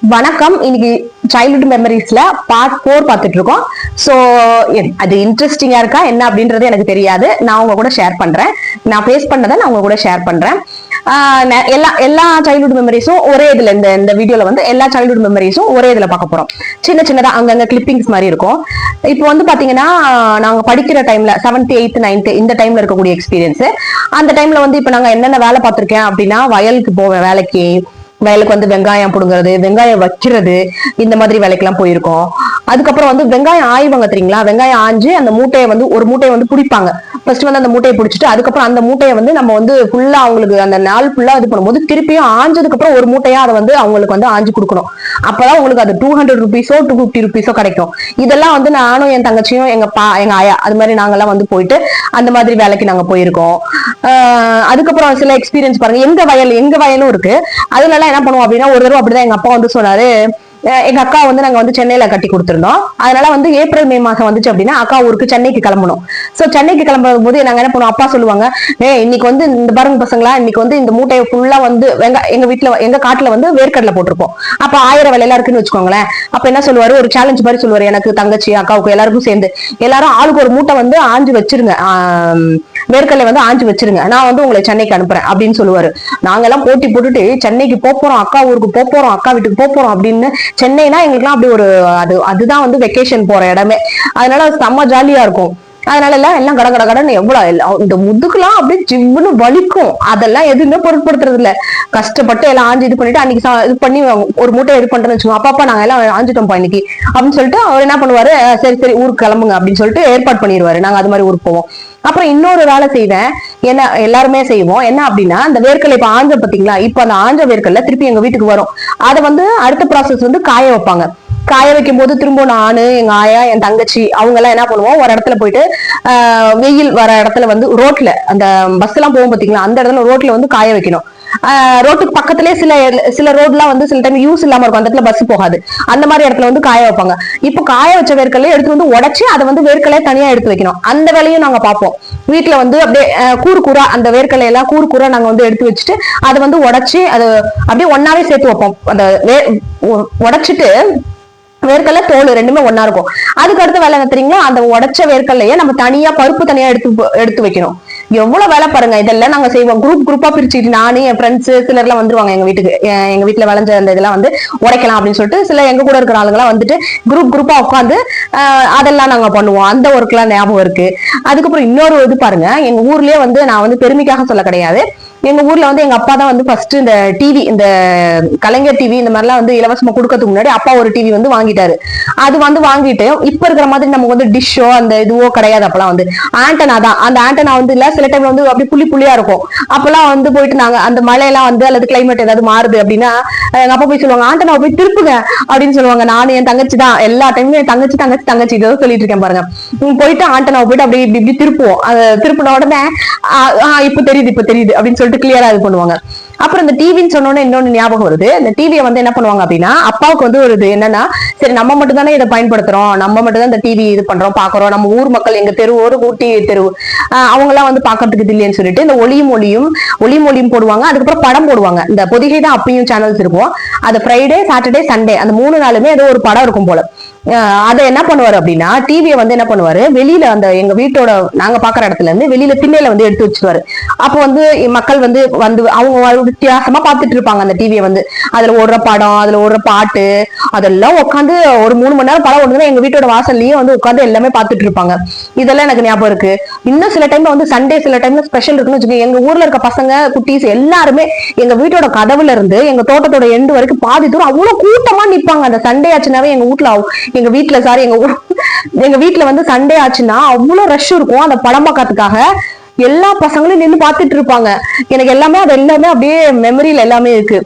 வணக்கம். இன்னைக்கு childhood மெமரிஸ்ல part 4 பார்த்துட்டு இருக்கோம். ஸோ அது இன்ட்ரெஸ்டிங்கா இருக்கா என்ன அப்படின்றது எனக்கு தெரியாது. நான் உங்க கூட ஷேர் பண்றேன். நான் ஃபேஸ் பண்ணதை நான் உங்க கூட ஷேர் பண்றேன். எல்லா எல்லா சைல்ட்ஹுட் மெமரிஸும் ஒரே இதுல இந்த வீடியோல வந்து எல்லா சைல்ட்ஹுட் மெமரிஸும் ஒரே இதுல பார்க்க போறோம். சின்ன சின்னதா அங்கங்க கிளிப்பிங்ஸ் மாதிரி இருக்கும். இப்போ வந்து பாத்தீங்கன்னா நாங்க படிக்கிற டைம்ல 7th 8th 9th இந்த டைம்ல இருக்கக்கூடிய எக்ஸ்பீரியன்ஸ். அந்த டைம்ல வந்து இப்போ நாங்க என்னென்ன வேலை பார்த்திருக்கேன் அப்படின்னா, வயலுக்கு போவேன். வயலுக்கு வந்து வெங்காயம் புடுங்குறது, வெங்காயம் வைக்கிறது, இந்த மாதிரி வேலைக்கெல்லாம் போயிருக்கோம். அதுக்கப்புறம் வந்து வெங்காயம் ஆய்வாங்க தெரியுங்களா? வெங்காயம் ஆஞ்சு அந்த மூட்டையை வந்து ஒரு மூட்டையை வந்து பிடிப்பாங்க. ஃபர்ஸ்ட் வந்து அந்த மூட்டையை பிடிச்சிட்டு அதுக்கப்புறம் அந்த மூட்டையை வந்து நம்ம வந்து ஃபுல்லா அவங்களுக்கு அந்த நாள் ஃபுல்லா இது பண்ணும்போது திருப்பியும் ஆஞ்சதுக்கு அப்புறம் ஒரு மூட்டையா அதை வந்து அவங்களுக்கு வந்து ஆஞ்சு கொடுக்கணும். அப்பதான் உங்களுக்கு அது 200 ருபீஸோ 250 ருபீஸோ கிடைக்கும். இதெல்லாம் வந்து நானும் என் தங்கச்சியும் எங்க ஆயா அது மாதிரி நாங்கெல்லாம் வந்து போயிட்டு அந்த மாதிரி வேலைக்கு நாங்க போயிருக்கோம். அதுக்கப்புறம் சில எக்ஸ்பீரியன்ஸ் பாருங்க. எங்க வயலும் இருக்கு. அதனால என்ன பண்ணுவோம் அப்படின்னா, ஒரு தடவை அப்படிதான் எங்க அப்பா வந்து சொன்னாரு. எங்க அக்கா வந்து நாங்க வந்து சென்னையில கட்டி கொடுத்திருந்தோம். அதனால வந்து ஏப்ரல் மே மாசம் வந்துச்சு அப்படின்னா அக்கா ஊருக்கு சென்னைக்கு கிளம்பணும். சோ சென்னைக்கு கிளம்பும் போது நாங்க என்ன பண்ணுவோம், அப்பா சொல்லுவாங்க, இன்னைக்கு வந்து இந்த பாருங்க பசங்களா, இன்னைக்கு வந்து இந்த மூட்டையை ஃபுல்லா வந்து எங்க காட்டுல வந்து வேர்க்கடலை போட்டிருப்போம். அப்ப 1000 விலையெல்லாம் இருக்குன்னு வச்சுக்கோங்களேன். அப்ப என்ன சொல்லுவாரு, ஒரு சேலஞ்ச் மாதிரி சொல்லுவாரு, எனக்கு தங்கச்சி அக்காவுக்கு எல்லாருக்கும் சேர்ந்து எல்லாரும் ஆளுக்கு ஒரு மூட்டை வந்து ஆஞ்சு வச்சிருங்க, வேர்க்கடலை வந்து ஆஞ்சு வச்சிருங்க, நான் வந்து உங்களை சென்னைக்கு அனுப்புறேன் அப்படின்னு சொல்லுவாரு. நாங்க எல்லாம் போட்டி போட்டுட்டு சென்னைக்கு போறோம், அக்கா ஊருக்கு போறோம், அக்கா வீட்டுக்கு போறோம் அப்படின்னு. சென்னைனா எங்களுக்குலாம் அப்படி ஒரு அதுதான் வந்து வெக்கேஷன் போற இடமே. அதனால செம்ம ஜாலியா இருக்கும். அதனால எல்லாம் கட கட கடன்னு எவ்வளவு இந்த முதுகுலாம் அப்படியே ஜிவ்னு வலிக்கும். அதெல்லாம் எதுவுமே பொருட்படுத்துறது இல்ல. கஷ்டப்பட்டு எல்லாம் ஆஞ்சு இது பண்ணிட்டு அன்னைக்கு இது பண்ணி ஒரு மூட்டை இது பண்றேன்னு வச்சுக்கோங்க. அப்பா நாங்க எல்லாம் ஆஞ்சிட்டோம்ப்பா இன்னைக்கு அப்படின்னு சொல்லிட்டு அவர் என்ன பண்ணுவாரு, சரி சரி ஊருக்கு கிளம்புங்க அப்படின்னு சொல்லிட்டு ஏற்பாடு பண்ணிடுவாரு. நாங்க அது மாதிரி ஊருக்கு போவோம். அப்புறம் இன்னொரு வேலை செய்வேன், என்ன எல்லாருமே செய்வோம். என்ன அப்படின்னா, அந்த வேர்க்கலை இப்ப ஆஞ்ச பாத்தீங்களா, இப்ப அந்த ஆஞ்ச வேர்க்கல்ல திருப்பி எங்க வீட்டுக்கு வரும். அதை வந்து அடுத்த ப்ராசஸ் வந்து காய வைப்பாங்க. காய வைக்கும் போது திரும்ப நானு, எங்க ஆயா, என் தங்கச்சி அவங்க எல்லாம் என்ன பண்ணுவோம், ஒரு இடத்துல போயிட்டு வெயில் வர இடத்துல வந்து ரோட்ல அந்த பஸ் எல்லாம் போகும் பாத்தீங்களா, அந்த இடத்துல ரோட்ல வந்து காய வைக்கணும். ரோட்டுக்கு பக்கத்திலே சில ரோட்லாம் வந்து சில டைம் யூஸ் இல்லாம இருக்கும், அந்த இடத்துல பஸ் போகாது. அந்த மாதிரி இடத்துல வந்து காய வைப்பாங்க. இப்போ காய வச்ச வேர்க்கல்ல எடுத்து வந்து உடைச்சு அதை வந்து வேர்க்கலையை தனியா எடுத்து வைக்கணும். அந்த வேலையும் நாங்க பார்ப்போம். வீட்டுல வந்து அப்படியே கூறு அந்த வேர்க்கலை எல்லாம் கூறு நாங்க வந்து எடுத்து வச்சுட்டு அதை வந்து உடைச்சு அது அப்படியே ஒன்னாவே சேர்த்து வைப்போம். அந்த உடைச்சிட்டு வேர்க்கல்ல தோல் ரெண்டுமே ஒன்னா இருக்கும். அதுக்கு அடுத்த வேலை என்ன தெரியுங்களா, அந்த உடைச்ச வேர்க்கல்லையே நம்ம தனியா பருப்பு தனியா எடுத்து வைக்கணும். எவ்வளவு வேலை பாருங்க. இதெல்லாம் நாங்க செய்வோம். குரூப்பா பிரிச்சுட்டு நானு என் ஃப்ரெண்ட்ஸ் சிலர் எல்லாம் வந்துருவாங்க எங்க வீட்டுக்கு. எங்க வீட்டுல விளைஞ்ச அந்த இதெல்லாம் வந்து உடைக்கலாம் அப்படின்னு சொல்லிட்டு சில எங்க கூட இருக்கிற ஆளுங்கெல்லாம் வந்துட்டு குரூப்பா உட்காந்து அதெல்லாம் நாங்க பண்ணுவோம். அந்த ஒர்க் எல்லாம் ஞாபகம் இருக்கு. அதுக்கப்புறம் இன்னொரு இது பாருங்க, எங்க ஊர்லயே வந்து நான் வந்து பெருமைக்காக சொல்ல கிடையாது, எங்க ஊர்ல வந்து எங்க அப்பா தான் வந்து ஃபர்ஸ்ட் இந்த டிவி, இந்த கலைஞர் டிவி இந்த மாதிரிலாம் வந்து இலவசமா கொடுக்கறதுக்கு முன்னாடி அப்பா ஒரு டிவி வந்து வாங்கிட்டாரு. அது வந்து வாங்கிட்டு இப்ப இருக்கிற மாதிரி நமக்கு வந்து டிஷ்ஷோ அந்த இதுவோ கிடையாது. அப்பெல்லாம் வந்து ஆண்டனா தான். அந்த ஆண்டனா வந்து இல்ல, சில டைம்ல வந்து அப்படி புள்ளியா இருக்கும். அப்பெல்லாம் வந்து போயிட்டு நாங்க அந்த மழையெல்லாம் வந்து அல்லது கிளைமேட் ஏதாவது மாறுது அப்படின்னா எங்க அப்பா போய் சொல்லுவாங்க, ஆண்டனா போய் திருப்புங்க அப்படின்னு சொல்லுவாங்க. நானும் என் தங்கச்சி தான் எல்லா டைமும் என் தங்கச்சி தங்கச்சி தங்கச்சி இதை சொல்லிட்டு இருக்கேன் பாருங்க. போயிட்டு ஆண்டனா போயிட்டு அப்படி இப்படி திருப்புவோம். அது திருப்பின உடனே இப்ப தெரியுது அப்படின்னு சொல்லிட்டு கிளியரா இது பண்ணுவாங்க. அப்புறம் இந்த டிவின்னு சொன்னோன்னு இன்னொன்னு ஞாபகம் வருது. இந்த டிவியை வந்து என்ன பண்ணுவாங்க அப்படின்னா, அப்பாவுக்கு வந்து ஒரு இது என்னன்னா, சரி நம்ம மட்டும் தானே இதை பயன்படுத்துறோம், நம்ம மட்டும் தான் இந்த டிவி இது பண்றோம் பாக்குறோம், நம்ம ஊர் மக்கள் எங்க தெரு ஒரு ஊட்டி தெரு அவங்க எல்லாம் வந்து பாக்கிறதுக்கு இல்லைன்னு சொல்லிட்டு இந்த ஒளியும் போடுவாங்க. அதுக்கப்புறம் படம் போடுவாங்க. இந்த பொதிகை தான் அப்பயும் சேனல்ஸ் இருக்கும். அது ஃப்ரைடே சாட்டர்டே சண்டே அந்த 3 நாளுமே ஏதோ ஒரு படம் இருக்கும் போல. அதை என்ன பண்ணுவாரு அப்படின்னா, டிவியை வந்து என்ன பண்ணுவாரு, வெளியில அந்த எங்க வீட்டோட நாங்க பாக்குற இடத்துல இருந்து வெளியில திண்ணையில வந்து எடுத்து வச்சுருவாரு. அப்ப வந்து மக்கள் வந்து அவங்க வித்தியாசமா பாத்துட்டு இருப்பாங்க அந்த டிவியை வந்து. அதுல ஓடுற படம், அதுல ஓடுற பாட்டு, அதெல்லாம் உட்காந்து ஒரு 3 மணி நேரம் படம் ஓடுதுன்னா எங்க வீட்டோட வாசல்லயே வந்து உட்காந்து எல்லாமே பாத்துட்டு இருப்பாங்க. இதெல்லாம் எனக்கு ஞாபகம் இருக்கு. இன்னும் சில டைம்ல வந்து சண்டே சில டைம்ல ஸ்பெஷல் இருக்குன்னு வச்சுக்கோங்க. எங்க ஊர்ல இருக்க பசங்க குட்டீஸ் எல்லாருமே எங்க வீட்டோட கதவுல இருந்து எங்க தோட்டத்தோட எண்டு வரைக்கும் பாதி தூரம் அவ்வளவு கூட்டமா நிப்பாங்க. அந்த சண்டே ஆச்சுனாவே எங்க வீட்டுல வந்து சண்டே ஆச்சுன்னா அவ்வளவு ரஷ் இருக்கும். அந்த படம் பார்க்கறதுக்காக எல்லா பசங்களும் நின்று பாத்துட்டு இருப்பாங்க. எனக்கு அது எல்லாமே அப்படியே மெமரியில எல்லாமே இருக்கு.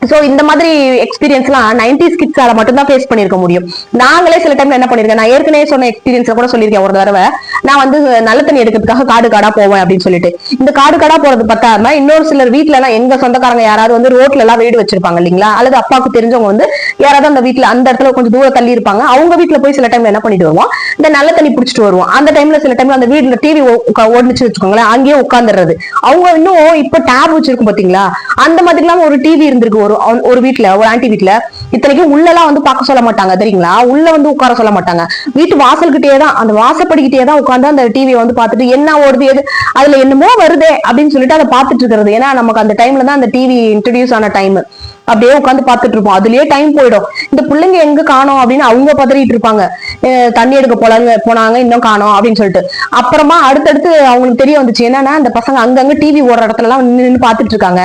சோ இந்த மாதிரி எக்ஸ்பீரியன்ஸ் எல்லாம் 90s கிட்ஸால மட்டும்தான் ஃபேஸ் பண்ணிருக்க முடியும். நாங்களே சில டைம்ல என்ன பண்ணிருக்கேன், நான் ஏற்கனவே சொன்ன எக்ஸ்பீரியன்ஸ் கூட சொல்லியிருக்கேன். ஒரு தடவை நான் வந்து நல்ல தண்ணி எடுக்கிறதுக்காக காடா போவேன் அப்படின்னு சொல்லிட்டு, இந்த காடா போறது பத்தாம இன்னொரு சிலர் வீட்டுல எல்லாம் எங்க சொந்தக்காரங்க யாராவது வந்து ரோட்ல எல்லாம் வீடு வச்சிருப்பாங்க இல்லைங்களா, அல்லது அப்பாவுக்கு தெரிஞ்சவங்க வந்து யாராவது அந்த வீட்டுல அந்த இடத்துல கொஞ்சம் தூரம் தள்ளி இருப்பாங்க. அவங்க வீட்டுல போய் சில டைம்ல என்ன பண்ணிட்டு வருவோம், இந்த நல்ல தண்ணி புடிச்சிட்டு வருவோம். அந்த டைம்ல சில டைம்ல அந்த வீட்டுல டிவி ஓடுனுச்சு வச்சுக்கோங்களேன், அங்கேயே உட்காந்துடுறது. அவங்க இன்னும் இப்ப டேப் வச்சிருக்கும் பாத்தீங்களா, அந்த மாதிரி எல்லாம் ஒரு டிவி இருந்திருக்கு ஒரு வீட்டுல, ஒரு ஆண்டி வீட்டுல. இத்தனைக்கும் உள்ள எல்லாம் வந்து பார்க்க சொல்ல மாட்டாங்க தெரியுங்களா, உள்ள வந்து உட்கார சொல்ல மாட்டாங்க. வீட்டு வாசல்கிட்டே தான், அந்த வாசப்படிக்கிட்டே தான் உட்காந்து அந்த டிவியை வந்து பார்த்துட்டு என்ன ஓடுது எது அதுல என்னமோ வருதே அப்படின்னு சொல்லிட்டு அதை பார்த்துட்டு இருக்கிறது. ஏன்னா நமக்கு அந்த டைம்ல தான் அந்த டிவி இன்ட்ரடியூஸ் ஆன டைம். அப்படியே உட்காந்து பார்த்துட்டு இருப்போம், அதுலயே டைம் போயிடும். இந்த பிள்ளைங்க எங்க காணோம் அப்படின்னு அவங்க பதறிட்டு இருப்பாங்க. தண்ணி எடுக்க போனாங்க இன்னும் காணோம் அப்படின்னு சொல்லிட்டு. அப்புறமா அடுத்தடுத்து அவங்களுக்கு தெரிய வந்துச்சு என்னன்னா, அந்த பசங்க அங்கங்க டிவி ஓடுற இடத்துல எல்லாம் நின்று பார்த்துட்டு இருக்காங்க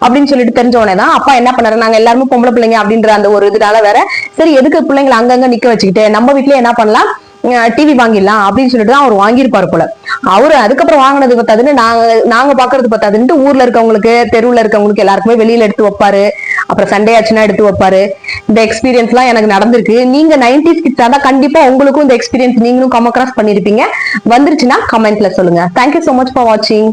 அப்படின்னு சொல்லிட்டு தெரிஞ்ச உடனே தான் அப்பா என்ன பண்ணாரு, நாங்க எல்லாருமே பொம்பளை பிள்ளைங்க அப்படின்ற அந்த ஒரு இதனால வேற, சரி எதுக்கு பிள்ளைங்களை அங்கங்க நிக்க வச்சுக்கிட்டு நம்ம வீட்லயே என்ன பண்ணலாம், டிவி வாங்கிடலாம் அப்படின்னு சொல்லிட்டு தான் அவர் வாங்கியிருப்பாரு போல. அவரு அதுக்கப்புறம் வாங்கினது பத்தாதுன்னு நாங்க பாக்குறது பத்தாதுன்ட்டு ஊர்ல இருக்கவங்களுக்கு, தெருவுல இருக்கவங்களுக்கு எல்லாருக்குமே வெளியில எடுத்து வைப்பாரு. அப்புறம் சண்டே ஆச்சுன்னா எடுத்து வைப்பாரு. இந்த எக்ஸ்பீரியன்ஸ் எல்லாம் எனக்கு நடந்திருக்கு. நீங்க 90s கிட்ஸா தான் கண்டிப்பா உங்களுக்கும் இந்த எக்ஸ்பீரியன்ஸ் நீங்களும் கம் அக்ராஸ் பண்ணிருப்பீங்க. வந்துருச்சுன்னா கமெண்ட்ல சொல்லுங்க. தேங்க்யூ சோ மச் ஃபார் வாட்சிங்.